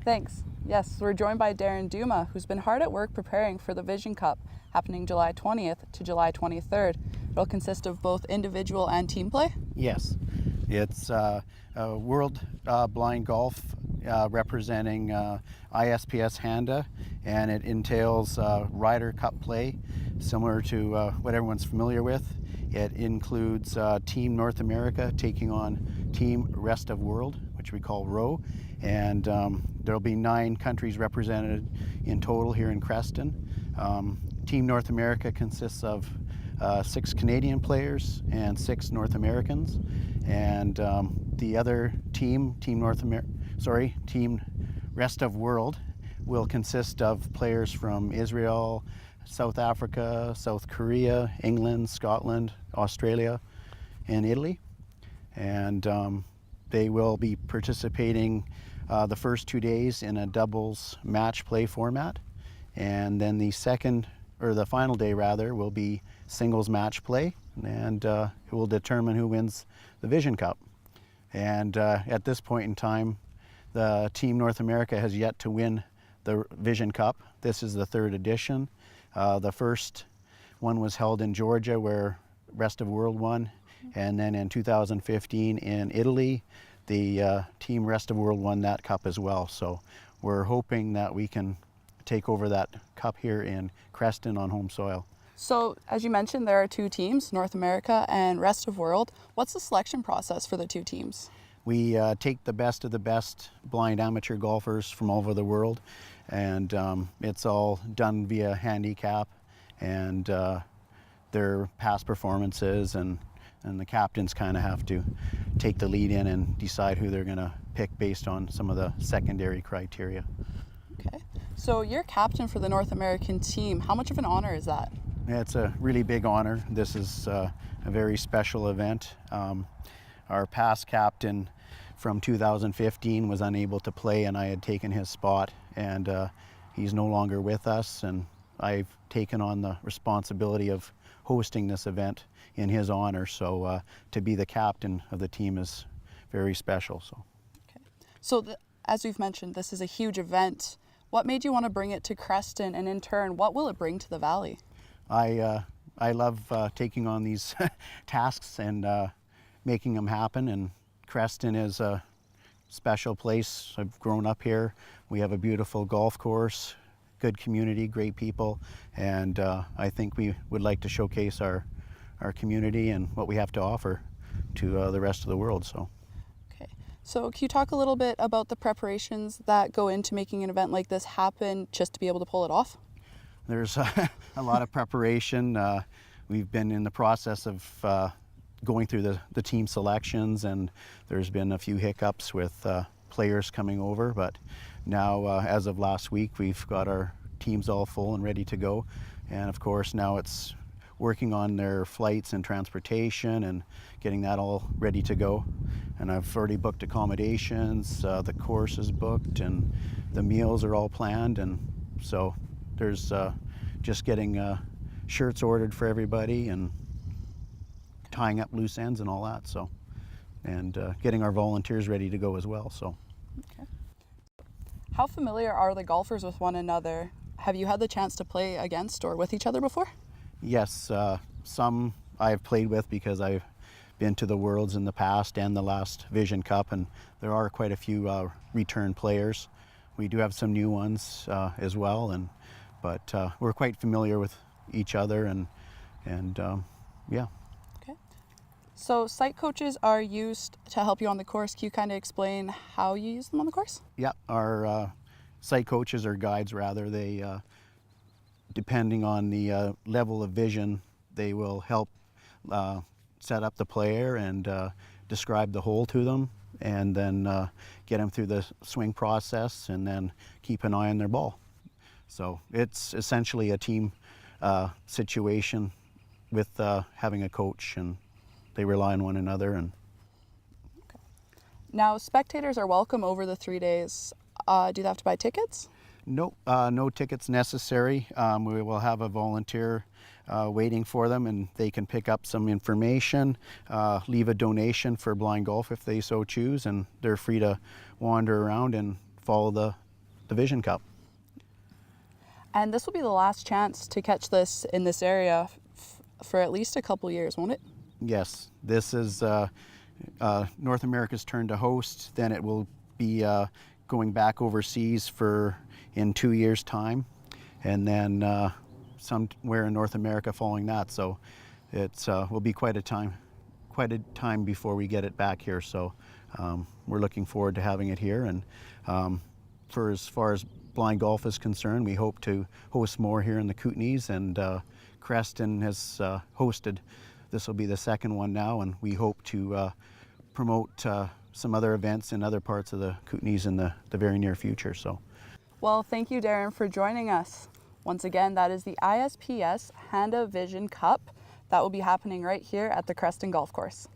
Thanks. Yes, we're joined by Darren Douma, who's been hard at work preparing for the Vision Cup, happening July 20th to July 23rd. It'll consist of both individual and team play? Yes, it's a World Blind Golf representing ISPS Hand, and it entails Ryder Cup play, similar to what everyone's familiar with. It includes Team North America taking on Team Rest of World, which we call ROW, and there'll be 9 countries represented in total here in Creston. Team North America consists of 6 Canadian players and 6 North Americans, and the other team, Team Rest of World, will consist of players from Israel, South Africa, South Korea, England, Scotland, Australia, and Italy. And they will be participating the first 2 days in a doubles match play format. And then the final day rather, will be singles match play, and it will determine who wins the Vision Cup. And at this point in time, the Team North America has yet to win the Vision Cup. This is the 3rd edition. The first one was held in Georgia, where Rest of World won, and then in 2015 in Italy, the Team Rest of World won that cup as well. So we're hoping that we can take over that cup here in Creston on home soil. So, as you mentioned, there are 2 teams, North America and Rest of World. What's the selection process for the 2 teams? We take the best of the best blind amateur golfers from all over the world, and it's all done via handicap and their past performances, and the captains kind of have to take the lead in and decide who they're going to pick based on some of the secondary criteria. Okay. So you're captain for the North American team. How much of an honor is that? It's a really big honor. This is a very special event. Our past captain from 2015 was unable to play, and I had taken his spot, and he's no longer with us, and I've taken on the responsibility of hosting this event in his honor. So to be the captain of the team is very special. So as we've mentioned, this is a huge event. What made you want to bring it to Creston, and in turn, what will it bring to the Valley? I love taking on these tasks and making them happen, and Creston is a special place. I've grown up here. We have a beautiful golf course, good community, great people, and I think we would like to showcase our community and what we have to offer to the rest of the world. So can you talk a little bit about the preparations that go into making an event like this happen, just to be able to pull it off? There's a lot of preparation. We've been in the process of going through the team selections, and there's been a few hiccups with players coming over, but now as of last week, we've got our teams all full and ready to go. And of course, now it's working on their flights and transportation and getting that all ready to go. And I've already booked accommodations, the course is booked, and the meals are all planned. And so there's just getting shirts ordered for everybody and tying up loose ends and all that. So, and getting our volunteers ready to go as well. So. Okay. How familiar are the golfers with one another? Have you had the chance to play against or with each other before? Yes, some I've played with because I've been to the Worlds in the past and the last Vision Cup, and there are quite a few return players. We do have some new ones as well, but we're quite familiar with each other, and yeah. Okay. So site coaches are used to help you on the course. Can you kind of explain how you use them on the course? Yeah, our site coaches, or guides rather, they depending on the level of vision, they will help set up the player and describe the hole to them, and then get them through the swing process, and then keep an eye on their ball. So it's essentially a team situation with having a coach, and they rely on one another. And okay. Now, spectators are welcome over the 3 days. Do they have to buy tickets? No, no tickets necessary. We will have a volunteer waiting for them, and they can pick up some information, leave a donation for blind golf if they so choose, and they're free to wander around and follow the Vision Cup. And this will be the last chance to catch this in this area for at least a couple years, won't it? Yes, this is North America's turn to host. Then it will be going back overseas in 2 years' time, and then somewhere in North America following that. So it will be quite a time before we get it back here. So we're looking forward to having it here. And for as far as blind golf is concerned, we hope to host more here in the Kootenays, and Creston has hosted. This will be the second one now, and we hope to promote some other events in other parts of the Kootenays in the very near future. So, well, thank you, Darren, for joining us. Once again, that is the ISPS Hand Vision Cup that will be happening right here at the Creston Golf Course.